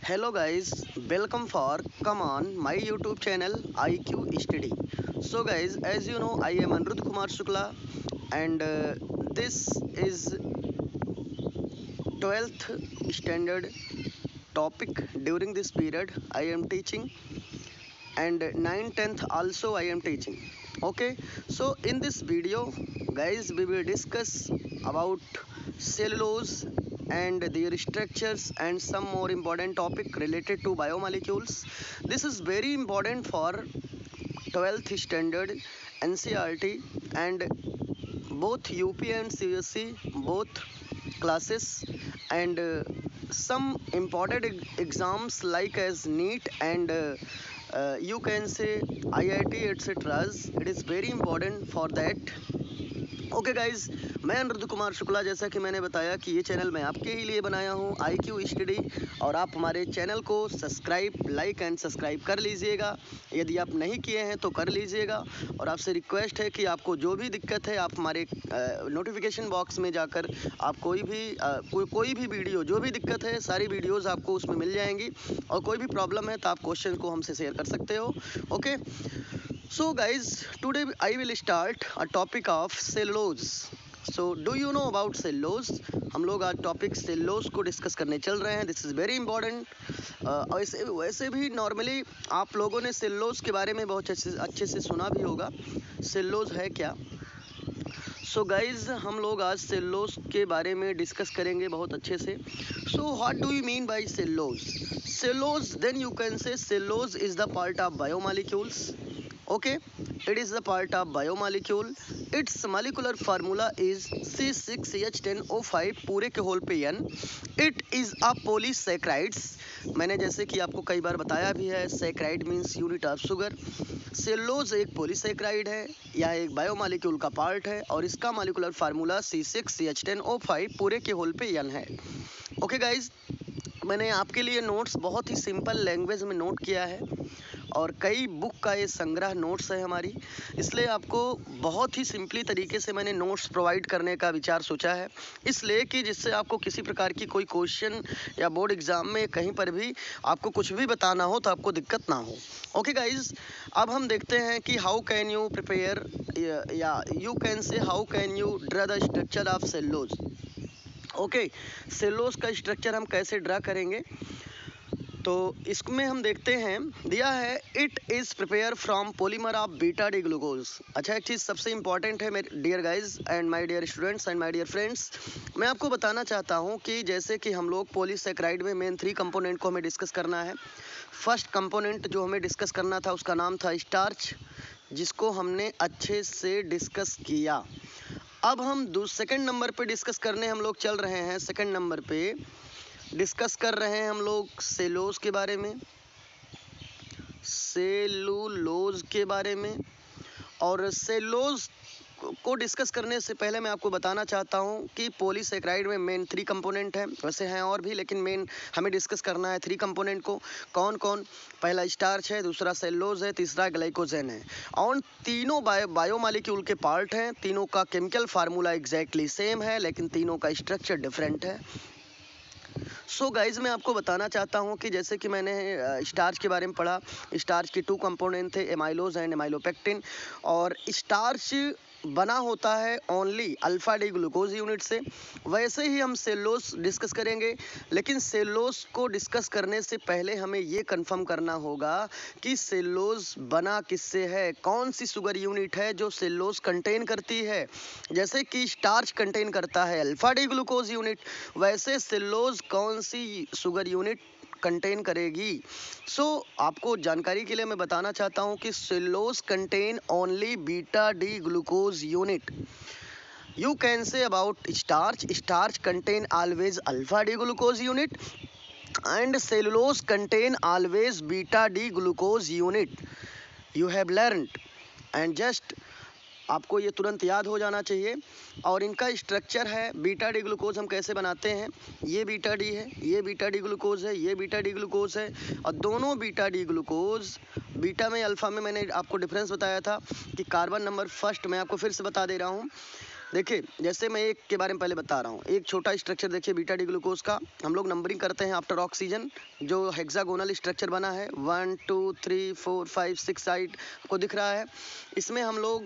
Hello guys, welcome for come on my YouTube channel IQ Study. So guys, as you know, I am Anirudh Kumar Shukla and this is 12th standard topic. During this period I am teaching, and 9th 10th also I am teaching. Okay, so in this video guys, we will discuss about cellulose and their structures and some more important topic related to biomolecules. This is very important for 12th standard NCERT and both UP and CSC both classes, and some important exams like as NEET and you can say IIT etc. It is very important for that. Okay guys, मैं अनिरुद्ध कुमार शुक्ला। जैसा कि मैंने बताया कि ये channel मैं आपके ही लिए बनाया हूँ IQ स्टडी, और आप हमारे चैनल को सब्सक्राइब लाइक एंड सब्सक्राइब कर लीजिएगा। यदि आप नहीं किए हैं तो कर लीजिएगा, और आपसे रिक्वेस्ट है कि आपको जो भी दिक्कत है आप हमारे नोटिफिकेशन बॉक्स में जाकर आप कोई भी वीडियो, जो भी दिक्कत है सारी वीडियोज़ आपको उसमें मिल जाएंगी, और कोई भी प्रॉब्लम है तो आप क्वेश्चन को हमसे शेयर कर सकते हो। Okay, so guys, today I will start a topic of cellulose. So do you know about cellulose? हम लोग आज टॉपिक सेल्लोज को डिस्कस करने चल रहे हैं। This is very important. वैसे भी नॉर्मली आप लोगों ने सेल्लोज के बारे में बहुत अच्छे से सुना भी होगा। सेल्लोज है क्या? सो गाइज, हम लोग आज सेल्लोज के बारे में डिस्कस करेंगे बहुत अच्छे से। So what do you mean by cellulose? Cellulose, then you can say cellulose is the part of biomolecules. Okay, it is the part of biomolecule. Its molecular formula is C6H10O5 पूरे के whole पे N. It is a polysaccharides. मैंने जैसे कि आपको कई बार बताया भी है, sacred means unit of sugar. सेल्लोज एक पॉलीसैक्राइड है, यह एक बायोमॉलिक्यूल का पार्ट है, और इसका मॉलिक्यूलर फार्मूला C6H10O5 पूरे के होल पे N है। ओके गाइज, मैंने आपके लिए नोट्स बहुत ही सिंपल लैंग्वेज में नोट किया है, और कई बुक का ये संग्रह नोट्स है हमारी, इसलिए आपको बहुत ही सिंपली तरीके से मैंने नोट्स प्रोवाइड करने का विचार सोचा है, इसलिए कि जिससे आपको किसी प्रकार की कोई क्वेश्चन या बोर्ड एग्जाम में कहीं पर भी आपको कुछ भी बताना हो तो आपको दिक्कत ना हो। ओके गाइज, अब हम देखते हैं कि हाउ कैन यू प्रिपेयर या you can say how can you draw the structure of cellulose. Okay, cellulose का स्ट्रक्चर हम कैसे ड्रा करेंगे, तो इसमें हम देखते हैं दिया है it is prepare from polymer of beta D glucose. अच्छा, एक चीज़ सबसे इंपॉर्टेंट है मेरे dear guys and my dear students and my dear friends, मैं आपको बताना चाहता हूं कि जैसे कि हम लोग पॉलीसैकेराइड में मेन 3 कंपोनेंट को हमें डिस्कस करना है। फर्स्ट कंपोनेंट जो हमें डिस्कस करना था उसका नाम था स्टार्च, जिसको हमने अच्छे से डिस्कस किया। अब हम सेकंड नंबर पे डिस्कस करने हम लोग चल रहे हैं। सेकंड नंबर पे डिस्कस कर रहे हैं हम लोग सेलोज के बारे में, सेलुलोज के बारे में। और सेलोज को डिस्कस करने से पहले मैं आपको बताना चाहता हूं कि पॉलीसैकेराइड में मेन 3 कंपोनेंट हैं, वैसे हैं और भी, लेकिन मेन हमें डिस्कस करना है 3 कंपोनेंट को। कौन कौन? पहला स्टार्च है, दूसरा सेलुलोज है, तीसरा ग्लाइकोजन है, और तीनों बायोमॉलिक्यूल के पार्ट हैं। तीनों का केमिकल फार्मूला एग्जैक्टली सेम है, लेकिन तीनों का स्ट्रक्चर डिफरेंट है। सो गाइज, मैं आपको बताना चाहता हूं कि जैसे कि मैंने स्टार्च के बारे में पढ़ा, स्टार्च के 2 कंपोनेंट थे, एमाइलोज एंड एमाइलोपेक्टिन, और स्टार्च बना होता है only alpha D glucose unit से। वैसे ही हम सेल्लोज डिस्कस करेंगे, लेकिन सेल्लोज को डिस्कस करने से पहले हमें ये कंफर्म करना होगा कि सेल्लोज बना किससे है, कौन सी शुगर यूनिट है जो सेल्लोज कंटेन करती है। जैसे कि स्टार्च कंटेन करता है अल्फा डी ग्लूकोज यूनिट, वैसे सेल्लोज कौन सी शुगर यूनिट कंटेन करेगी। सो आपको जानकारी के लिए मैं बताना चाहता हूं कि cellulose contain only beta D glucose unit. You can say about starch. Starch contain always alpha D glucose unit, and cellulose contain always beta D glucose unit. You have learned, and just आपको ये तुरंत याद हो जाना चाहिए। और इनका structure है, बीटा डी ग्लूकोज हम कैसे बनाते हैं, ये बीटा डी है, ये बीटा डी ग्लूकोज है, ये बीटा डी ग्लूकोज है, और दोनों बीटा डी ग्लूकोज, बीटा में अल्फा में मैंने आपको डिफरेंस बताया था कि कार्बन नंबर फर्स्ट, मैं आपको फिर से बता दे रहा हूँ, देखिए जैसे मैं एक के बारे में पहले बता रहा हूँ, एक छोटा स्ट्रक्चर देखिए बीटा डी ग्लूकोज का, हम लोग नंबरिंग करते हैं आफ्टर ऑक्सीजन। जो हेक्सागोनल स्ट्रक्चर बना है 1 2 3 4 5 6 साइड आपको दिख रहा है, इसमें हम लोग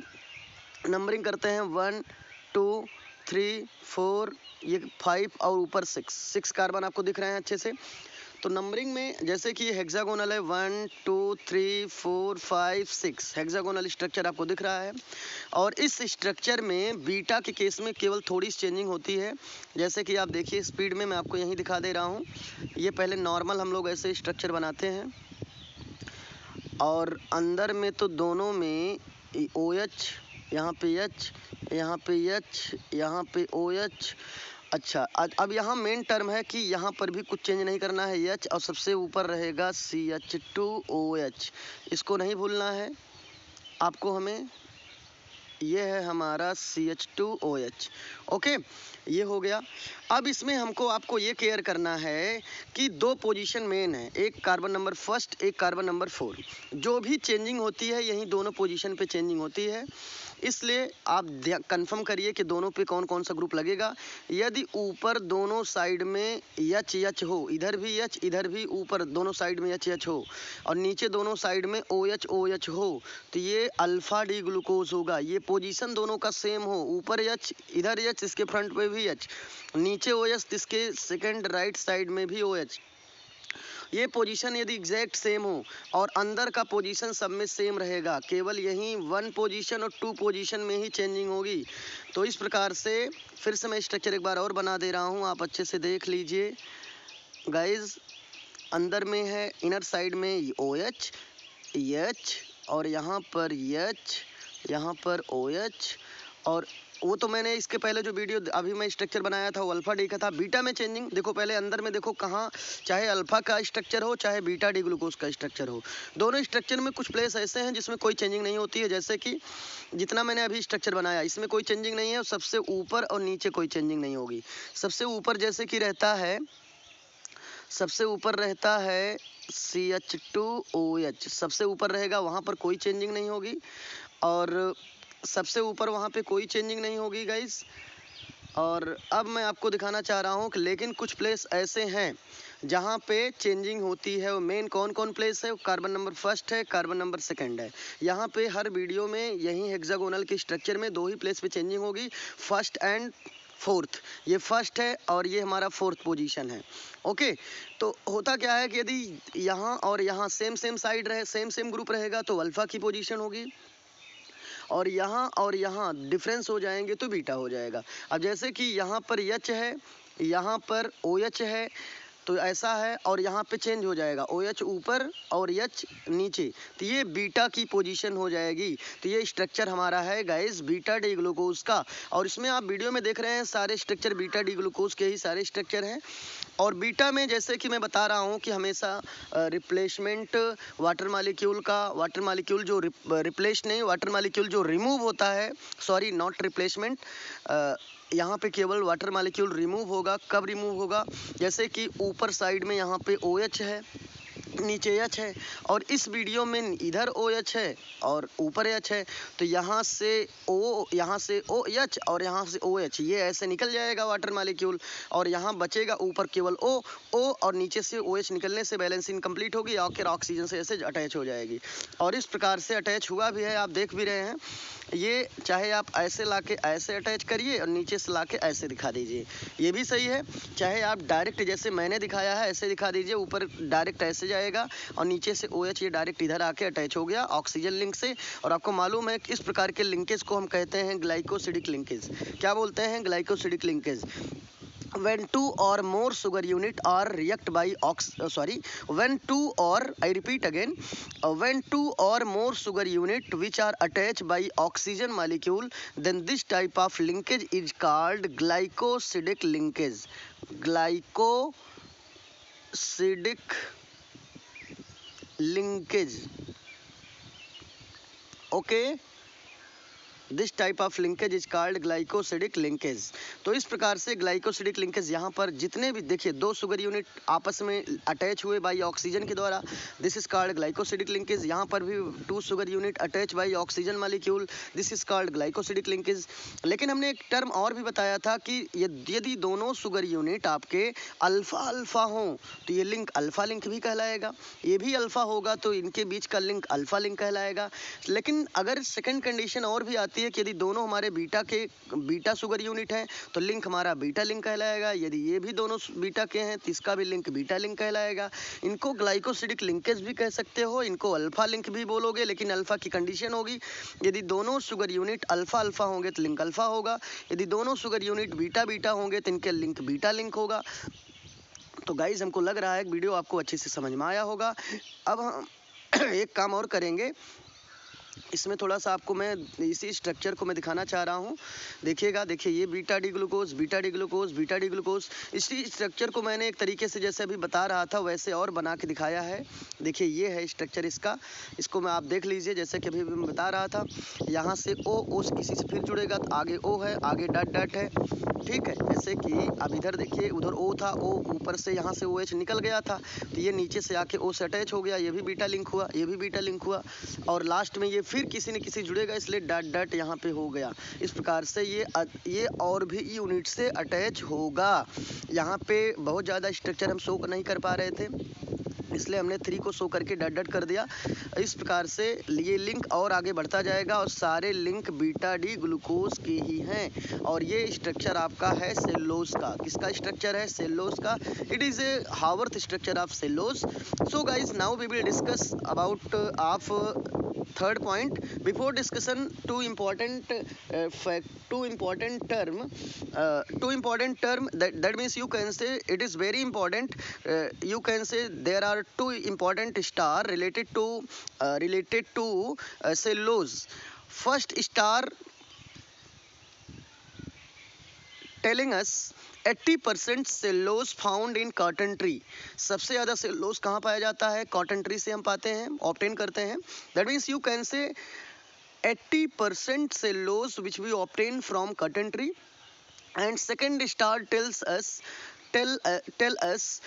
नंबरिंग करते हैं 1 2 3 4 ये 5 और ऊपर 6 कार्बन आपको दिख रहे हैं अच्छे से। तो नंबरिंग में जैसे कि ये हेक्सागोनल है 1 2 3 4 5 6 हेक्सागोनल स्ट्रक्चर आपको दिख रहा है। और इस स्ट्रक्चर में बीटा के केस में केवल थोड़ी चेंजिंग होती है। जैसे कि आप देखिए स्पीड में मैं आपको यहीं दिखा दे रहा हूँ। ये पहले नॉर्मल हम लोग ऐसे स्ट्रक्चर बनाते हैं और अंदर में तो दोनों में OH, यहाँ पे H, यहाँ पे H, यहाँ पे OH। अच्छा अब यहाँ मेन टर्म है कि यहाँ पर भी कुछ चेंज नहीं करना है H, और सबसे ऊपर रहेगा CH2OH। इसको नहीं भूलना है आपको, हमें ये है हमारा CH2OH। ओके, ये हो गया। अब इसमें हमको आपको ये केयर करना है कि दो पोजीशन मेन है, एक कार्बन नंबर फर्स्ट, एक कार्बन नंबर 4। जो भी चेंजिंग होती है यही दोनों पोजीशन पे चेंजिंग होती है, इसलिए आप कंफर्म करिए कि दोनों पे कौन कौन सा ग्रुप लगेगा। यदि ऊपर दोनों साइड में H हो, इधर भी H इधर भी, ऊपर दोनों साइड में H हो और नीचे दोनों साइड में OH हो, तो ये अल्फा डी ग्लूकोज होगा। ये पोजीशन दोनों का सेम हो, ऊपर H इधर H, इसके फ्रंट पे भी H, नीचे OH, इसके सेकंड राइट साइड में भी OH। ये पोजीशन यदि एग्जैक्ट सेम हो और अंदर का पोजीशन सब में सेम रहेगा, केवल यहीं 1 पोजीशन और 2 पोजीशन में ही चेंजिंग होगी। तो इस प्रकार से फिर से मैं स्ट्रक्चर एक बार और बना दे रहा हूँ, आप अच्छे से देख लीजिए गाइज। अंदर में है इनर साइड में OH H और यहाँ पर H, यहाँ पर OH। और वो तो मैंने इसके पहले जो वीडियो अभी मैं स्ट्रक्चर बनाया था वो अल्फा डी का था। बीटा में चेंजिंग देखो, पहले अंदर में देखो कहाँ, चाहे अल्फा का स्ट्रक्चर हो चाहे बीटा डी ग्लूकोज का स्ट्रक्चर हो, दोनों स्ट्रक्चर में कुछ प्लेस ऐसे हैं जिसमें कोई चेंजिंग नहीं होती है। जैसे कि जितना मैंने अभी स्ट्रक्चर बनाया इसमें कोई चेंजिंग नहीं है, और सबसे ऊपर और नीचे कोई चेंजिंग नहीं होगी। सबसे ऊपर जैसे कि रहता है, सबसे ऊपर रहता है CH2OH, सबसे ऊपर रहेगा, वहाँ पर कोई चेंजिंग नहीं होगी। और सबसे ऊपर वहाँ पे कोई चेंजिंग नहीं होगी गाइस। और अब मैं आपको दिखाना चाह रहा हूँ कि लेकिन कुछ प्लेस ऐसे हैं जहाँ पे चेंजिंग होती है। वो मेन कौन कौन प्लेस है, वो कार्बन नंबर फर्स्ट है, कार्बन नंबर सेकंड है। यहाँ पे हर वीडियो में यही हेक्सागोनल के स्ट्रक्चर में दो ही प्लेस पे चेंजिंग होगी, फर्स्ट एंड फोर्थ। ये फर्स्ट है और ये हमारा फोर्थ पोजीशन है। ओके, तो होता क्या है कि यदि यहाँ और यहाँ सेम सेम साइड रहे, सेम सेम ग्रुप रहेगा तो अल्फा की पोजीशन होगी, और यहाँ डिफरेंस हो जाएंगे तो बीटा हो जाएगा। अब जैसे कि यहाँ पर H है, यहाँ पर OH है, तो ऐसा है, और यहाँ पे चेंज हो जाएगा, OH ऊपर और H नीचे, तो ये बीटा की पोजीशन हो जाएगी। तो ये स्ट्रक्चर हमारा है गाइस बीटा डी ग्लूकोज का। और इसमें आप वीडियो में देख रहे हैं सारे स्ट्रक्चर बीटा डी ग्लूकोज के ही सारे स्ट्रक्चर हैं। और बीटा में जैसे कि मैं बता रहा हूँ कि हमेशा रिप्लेसमेंट वाटर मालिक्यूल का, वाटर मालिक्यूल जो रिप्लेस नहीं, वाटर मालिक्यूल जो रिमूव होता है, सॉरी नॉट रिप्लेसमेंट, यहाँ पे केवल वाटर मालिक्यूल रिमूव होगा। कब रिमूव होगा, जैसे कि ऊपर साइड में यहाँ पे OH है, नीचे H है, और इस वीडियो में इधर OH है और ऊपर H है, तो यहाँ से OH और यहाँ से OH, ये ऐसे निकल जाएगा वाटर मालिक्यूल, और यहाँ बचेगा ऊपर केवल O और नीचे से OH निकलने से बैलेंस इनकम्प्लीट होगी, आखिर ऑक्सीजन से ऐसे अटैच हो जाएगी। और इस प्रकार से अटैच हुआ भी है, आप देख भी रहे हैं। ये चाहे आप ऐसे लाके ऐसे अटैच करिए और नीचे से लाके ऐसे दिखा दीजिए, ये भी सही है। चाहे आप डायरेक्ट जैसे मैंने दिखाया है ऐसे दिखा दीजिए, ऊपर डायरेक्ट ऐसे जाएगा और नीचे से OH ये डायरेक्ट इधर आके अटैच हो गया ऑक्सीजन लिंक से। और आपको मालूम है कि इस प्रकार के लिंकेज को हम कहते हैं ग्लाइकोसिडिक लिंकेज। क्या बोलते हैं, glycosidic linkage. when two or more sugar unit are react by when two or I repeat again, when two or more sugar unit which are attached by oxygen molecule, then this type of linkage is called glycosidic linkage. Glycosidic linkage. Okay this type of linkage is called glycosidic linkage. तो इस प्रकार से glycosidic linkage यहाँ पर जितने भी देखिए दो शुगर यूनिट आपस में अटैच हुए बाई ऑक्सीजन के द्वारा, this is called glycosidic linkage. यहाँ पर भी two sugar unit attach by oxygen molecule, this is called glycosidic linkage. लेकिन हमने एक टर्म और भी बताया था कि यदि दोनों शुगर यूनिट आपके अल्फा अल्फा हों तो ये लिंक अल्फा लिंक भी कहलाएगा, ये भी अल्फा होगा तो इनके बीच का लिंक अल्फा लिंक कहलाएगा। लेकिन अगर सेकंड कंडीशन और भी आती है कि यदि दोनों हमारे बीटा शुगर यूनिट हैं तो लिंक हमारा बीटा लिंक कहलाएगा, यदि ये भी दोनों बीटा के हैं तो इसका भी लिंक बीटा लिंक कहलाएगा। इनको ग्लाइकोसिडिक लिंकेज भी कह सकते हो, इनको अल्फा लिंक भी बोलोगे, लेकिन अल्फा की कंडीशन होगी यदि दोनों शुगर यूनिट अल्फा अल्फा होंगे तो लिंक अल्फा होगा, यदि दोनों शुगर यूनिट बीटा बीटा होंगे तो इनके लिंक बीटा लिंक होगा। तो गाइज हमको लग रहा है वीडियो आपको अच्छे से समझ में आया होगा। अब हम एक काम और करेंगे, इसमें थोड़ा सा आपको मैं इसी स्ट्रक्चर को मैं दिखाना चाह रहा हूँ। देखिएगा, देखिए ये beta D glucose beta D glucose beta D glucose, इसी स्ट्रक्चर को मैंने एक तरीके से जैसे अभी बता रहा था वैसे और बना के दिखाया है। देखिए ये है स्ट्रक्चर इसका, इसको मैं आप देख लीजिए जैसे कि अभी मैं बता रहा था। यहाँ से ओ से किसी से फिर जुड़ेगा तो आगे ओ है, आगे डट डट है, ठीक है। जैसे कि अब इधर देखिए उधर ओ था, ओ ऊपर से यहाँ से OH निकल गया था तो ये नीचे से आके O से अटैच हो गया, ये भी बीटा लिंक हुआ, ये भी बीटा लिंक हुआ, और लास्ट में ये फिर किसी न किसी जुड़ेगा इसलिए डट डट यहाँ पे हो गया। इस प्रकार से ये और भी यूनिट से अटैच होगा। यहाँ पे बहुत ज़्यादा स्ट्रक्चर हम शो नहीं कर पा रहे थे इसलिए हमने 3 को शो करके डट डट कर दिया। इस प्रकार से ये लिंक और आगे बढ़ता जाएगा और सारे लिंक बीटा डी ग्लूकोज के ही हैं। और ये स्ट्रक्चर आपका है सेल्यूलोज का। किसका स्ट्रक्चर है? सेल्यूलोज का। It is a Haworth structure of cellulose. So guys now we will discuss about of third point. Before discussion, two important term that means you can say it is very important. You can say there are two important star related to cellulose. First star telling us 80% cellulose found in cotton tree. सबसे ज़्यादा cellulose कहाँ पाया जाता है? Cotton tree से हम पाते हैं, ऑब्टेन करते हैं। That means you can say 80% cellulose which we obtain from cotton tree. And second star tell us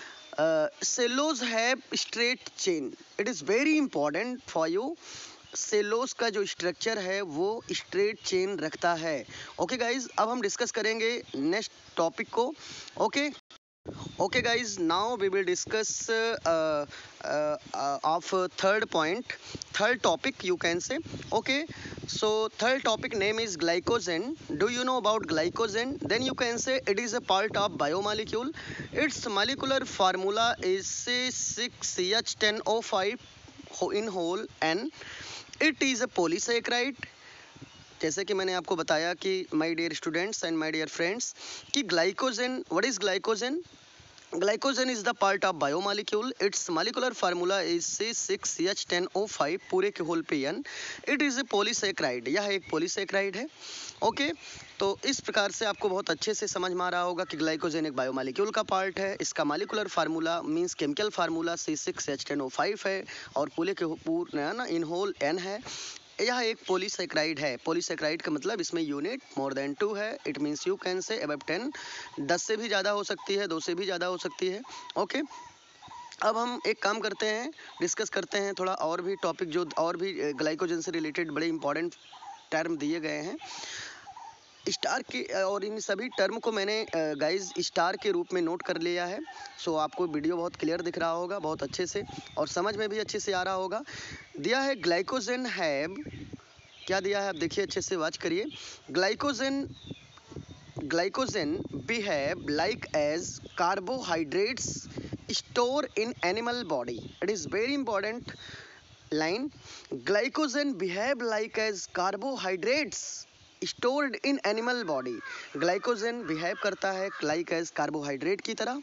cellulose have straight chain. It is very important for you. Cellulose का जो structure है वो स्ट्रेट चेन रखता है। Okay guys, अब हम discuss करेंगे next topic को। Okay guys, now we will discuss of third topic you can say. Okay, so third topic name is glycogen. Do you know about glycogen? Then you can say it is a part of biomolecule. Its molecular formula is C6H10O5 in whole N. It is a polysaccharide. जैसे कि मैंने आपको बताया कि my dear students and my dear friends कि glycogen, what is glycogen? Glycogen is the part of biomolecule. Its molecular formula is C6H10O5 पूरे के whole पे N. It is a polysaccharide. यह एक पॉलीसैकेराइड है। ओके, तो इस प्रकार से आपको बहुत अच्छे से समझ में आ रहा होगा कि ग्लाइकोजन एक बायोमॉलिक्यूल का पार्ट है। इसका molecular formula means chemical formula C6H10O5 है और पूरे के पूरे ना इन होल N है। यह एक पॉलीसैकेराइड है। पॉलीसैकेराइड का मतलब इसमें यूनिट मोर देन 2 है। इट मीन्स यू कैन से अबव 10, 10 से भी ज़्यादा हो सकती है, 2 से भी ज़्यादा हो सकती है। ओके, अब हम एक काम करते हैं, डिस्कस करते हैं थोड़ा और भी टॉपिक जो और भी ग्लाइकोजन से रिलेटेड बड़े इंपॉर्टेंट टर्म दिए गए हैं स्टार के, और इन सभी टर्म को मैंने गाइज स्टार के रूप में नोट कर लिया है। सो आपको वीडियो बहुत क्लियर दिख रहा होगा, बहुत अच्छे से, और समझ में भी अच्छे से आ रहा होगा। दिया है ग्लाइकोजन हैव, क्या दिया है आप देखिए अच्छे से वाच करिए। Glycogen behave like as carbohydrates store in animal body. It is very important line. Glycogen behave like as carbohydrates stored in animal body. Glycogen behave करता है लाइक एज कार्बोहाइड्रेट की तरह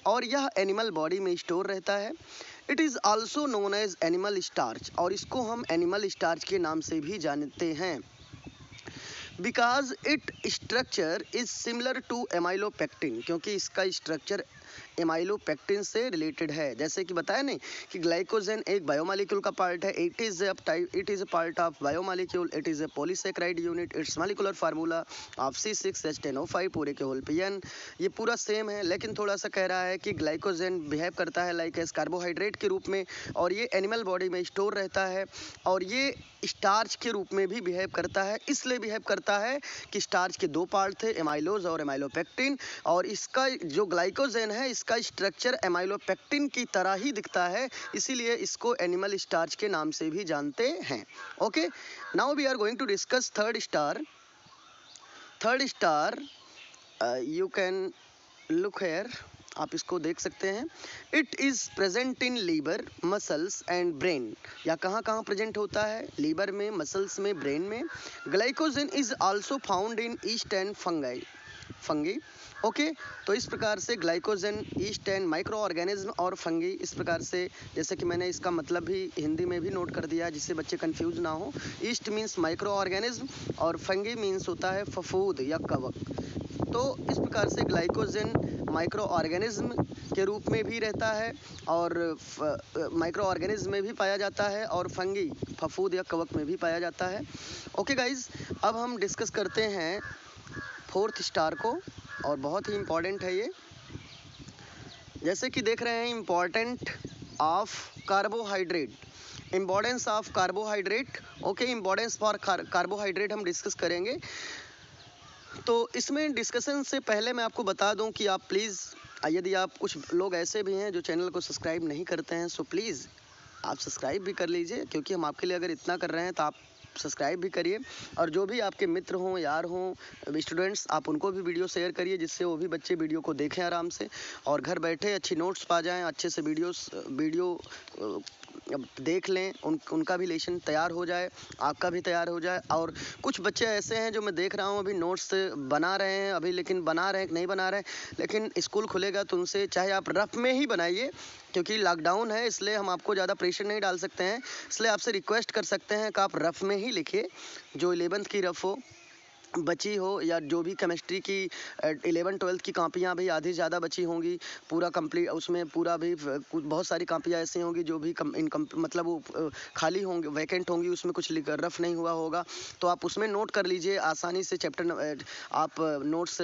और यह एनिमल बॉडी में store रहता है. It is also known as animal starch, और इसको हम एनिमल स्टार्च के नाम से भी जानते हैं because it structure is similar to amylopectin, क्योंकि इसका स्ट्रक्चर एमाइलोपेक्टिन से रिलेटेड है। जैसे कि बताया नहीं कि ग्लाइकोजन एक बायोमोलिक्यूल का पार्ट है, it is a part of biomolecule, it is a polysaccharide unit, it's molecular formula of C6H10O5 पूरे के होल पीएन। ये पूरा सेम है, लेकिन थोड़ा सा कह रहा है कि ग्लाइकोजन बिहेव करता है लाइक एस कार्बोहाइड्रेट के रूप में, और ये एनिमल बॉडी में स्टोर रहता है, और ये स्टार्च के रूप में भी बिहेव करता है। इसलिए बिहेव करता है कि स्टार्च के दो पार्ट थे, एमाइलोज और एमाइलोपेक्टिन, और इसका जो ग्लाइकोजन है इसका स्ट्रक्चर एमाइलोपेक्टिन की तरह ही दिखता है, इसीलिए इसको एनिमल स्टार्च के नाम से भी जानते हैं। Okay, now we are going to discuss third star. Third star you can look here, आप इसको देख सकते हैं। It is present in liver, muscles and brain. या कहाँ कहाँ प्रेजेंट होता है? लीवर में, मसल्स में, ब्रेन में। Glycogen is also found in east and fungi. Okay, तो इस प्रकार से glycogen, east and micro organism और फंगी, इस प्रकार से, जैसे कि मैंने इसका मतलब भी हिंदी में भी नोट कर दिया जिससे बच्चे कंफ्यूज ना हो। ईस्ट मीन्स माइक्रो ऑर्गेनिज्म और फंगी मीन्स होता है फफूद या कवक। तो इस प्रकार से ग्लाइकोजन माइक्रो ऑर्गेनिज्म के रूप में भी रहता है, और माइक्रो ऑर्गेनिज्म में भी पाया जाता है, और फंगी, फफूद या कवक में भी पाया जाता है। ओके गाइज, अब हम डिस्कस करते हैं फोर्थ स्टार को, और बहुत ही इम्पॉर्टेंट है ये। जैसे कि देख रहे हैं, important of carbohydrate, importance of carbohydrate. Okay, importance for carbohydrate हम डिस्कस करेंगे। तो इसमें डिस्कशन से पहले मैं आपको बता दूं कि आप प्लीज़, यदि आप, कुछ लोग ऐसे भी हैं जो चैनल को सब्सक्राइब नहीं करते हैं, सो प्लीज़ आप सब्सक्राइब भी कर लीजिए, क्योंकि हम आपके लिए अगर इतना कर रहे हैं तो आप सब्सक्राइब भी करिए। और जो भी आपके मित्र हों, यार हों, स्टूडेंट्स, आप उनको भी वीडियो शेयर करिए, जिससे वो भी बच्चे वीडियो को देखें आराम से, और घर बैठे अच्छी नोट्स पा जाएं, अच्छे से वीडियो देख लें, उनका भी लेसन तैयार हो जाए, आपका भी तैयार हो जाए। और कुछ बच्चे ऐसे हैं जो मैं देख रहा हूँ अभी नोट्स बना रहे हैं अभी, लेकिन बना रहे हैं कि नहीं बना रहे हैं, लेकिन स्कूल खुलेगा तो उनसे, चाहे आप रफ में ही बनाइए, क्योंकि लॉकडाउन है इसलिए हम आपको ज़्यादा प्रेशर नहीं डाल सकते हैं, इसलिए आपसे रिक्वेस्ट कर सकते हैं कि आप रफ में ही लिखिए। जो 11th की रफ हो, बची हो, या जो भी केमिस्ट्री की 11-12 की कापियाँ भी आधी ज़्यादा बची होंगी, पूरा कंप्लीट, उसमें पूरा भी कुछ बहुत सारी कापियाँ ऐसी होंगी जो भी मतलब वो खाली होंगी, वैकेंट होंगी, उसमें कुछ रफ नहीं हुआ होगा, तो आप उसमें नोट कर लीजिए आसानी से। आप नोट्स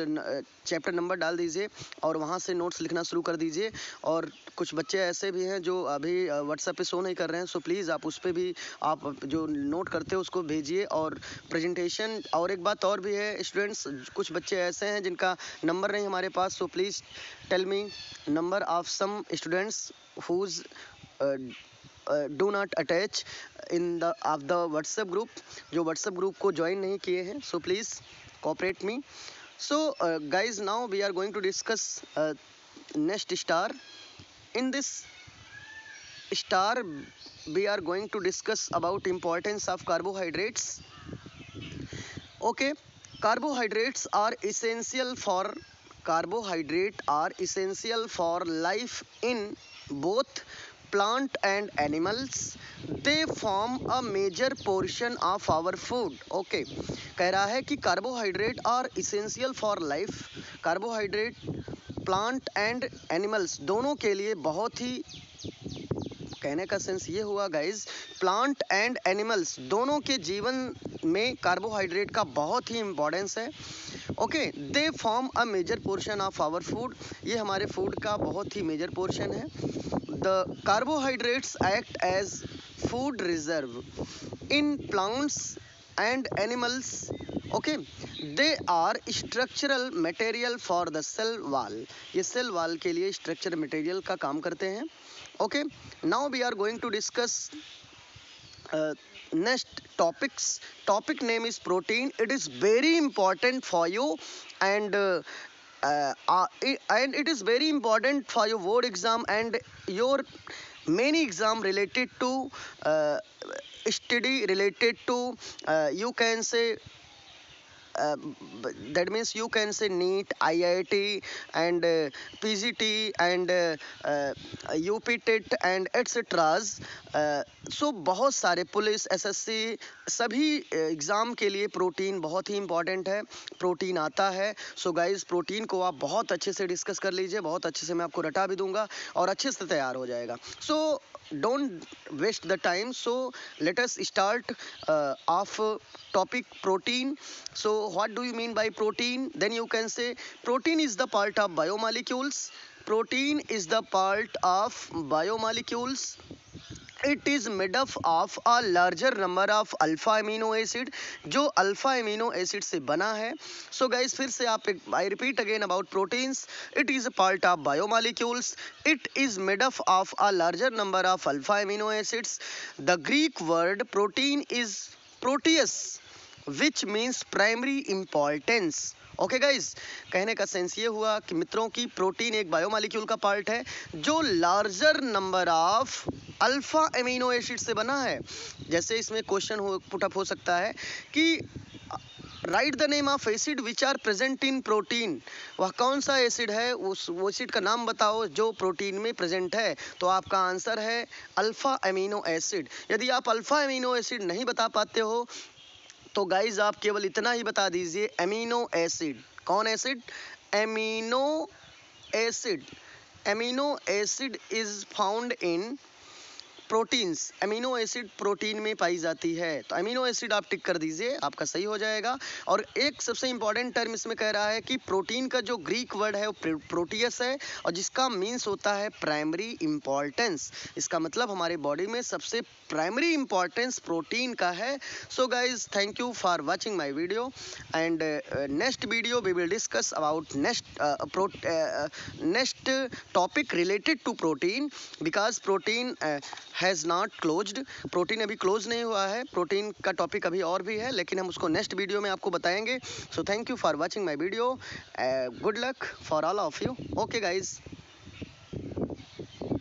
चैप्टर नंबर डाल दीजिए और वहाँ से नोट्स लिखना शुरू कर दीजिए। और कुछ बच्चे ऐसे भी हैं जो अभी व्हाट्सएप पे शो नहीं कर रहे हैं, सो प्लीज़ आप उस पर भी, आप जो नोट करते हो उसको भेजिए। और प्रेजेंटेशन, और एक बात और भी है स्टूडेंट्स, कुछ बच्चे ऐसे हैं जिनका नंबर नहीं हमारे पास, so please tell me number of some students whose do not attach in the of the WhatsApp group, जो व्हाट्सएप ग्रुप को ज्वाइन नहीं किए हैं, so please cooperate me. So guys, now we are going to discuss next star. In this star, we are going to discuss about importance of carbohydrates. Okay, carbohydrates are essential for life in both plant and animals. They form a major portion of our food. Okay, कह रहा है कि carbohydrate are essential for life. Carbohydrate plant and animals दोनों के लिए बहुत ही, कहने का सेंस ये हुआ गाइज, प्लांट एंड एनिमल्स दोनों के जीवन में कार्बोहाइड्रेट का बहुत ही इम्पोर्टेंस है। Okay, they form a major portion of our food, ये हमारे फूड का बहुत ही मेजर पोर्शन है। The carbohydrates act as food reserve in plants and animals. Okay, they are structural material for the cell wall, ये cell wall के लिए structure material का काम करते हैं। Okay, now we are going to discuss next topic name is protein. It is very important for you, and it is very important for your board exam and your many exam related to study related to you can say that means you can say NEET, IIT and PGT and UPTET and etc. सो बहुत सारे police, SSC, सभी exam के लिए protein बहुत ही important है। Protein आता है। So guys, protein को आप बहुत अच्छे से डिस्कस कर लीजिए, बहुत अच्छे से मैं आपको रटा भी दूंगा और अच्छे से तैयार हो जाएगा। सो don't waste the time, so let us start of topic protein. So what do you mean by protein? Then you can say protein is the part of biomolecules. Protein is the part of biomolecules. It is made up of a larger number of alpha amino acid, जो alpha amino acid से बना है। So guys, फिर से आप I repeat again about proteins. It is a part of biomolecules. It is made up of a larger number of alpha amino acids. The Greek word protein is Proteus which means primary importance. Okay guys, कहने का sense ये हुआ कि मित्रों की protein एक biomolecule का part है जो larger number of alpha amino acid से बना है। जैसे इसमें क्वेश्चन पुटअप हो सकता है कि write the name of acid which are present in protein. वह कौन सा एसिड है, उस एसिड का नाम बताओ जो प्रोटीन में प्रेजेंट है। तो आपका आंसर है अल्फा अमीनो एसिड। यदि आप अल्फा अमीनो एसिड नहीं बता पाते हो तो गाइज आप केवल इतना ही बता दीजिए अमीनो एसिड। कौन acid? Amino acid. Amino acid is found in proteins. Amino acid protein में पाई जाती है। तो अमीनो एसिड आप टिक कर दीजिए, आपका सही हो जाएगा। और एक सबसे इंपॉर्टेंट टर्म इसमें कह रहा है कि प्रोटीन का जो ग्रीक वर्ड है वो प्रोटियस है और जिसका मीन्स होता है प्राइमरी इंपॉर्टेंस। इसका मतलब हमारे बॉडी में सबसे प्राइमरी इंपॉर्टेंस प्रोटीन का है। So guys, thank you for watching my video and next video we will discuss about next topic related to protein, because protein has not closed. Protein अभी close नहीं हुआ है। Protein का topic अभी और भी है, लेकिन हम उसको नेक्स्ट वीडियो में आपको बताएंगे। So thank you for watching my video. Good luck for all of you. Okay guys.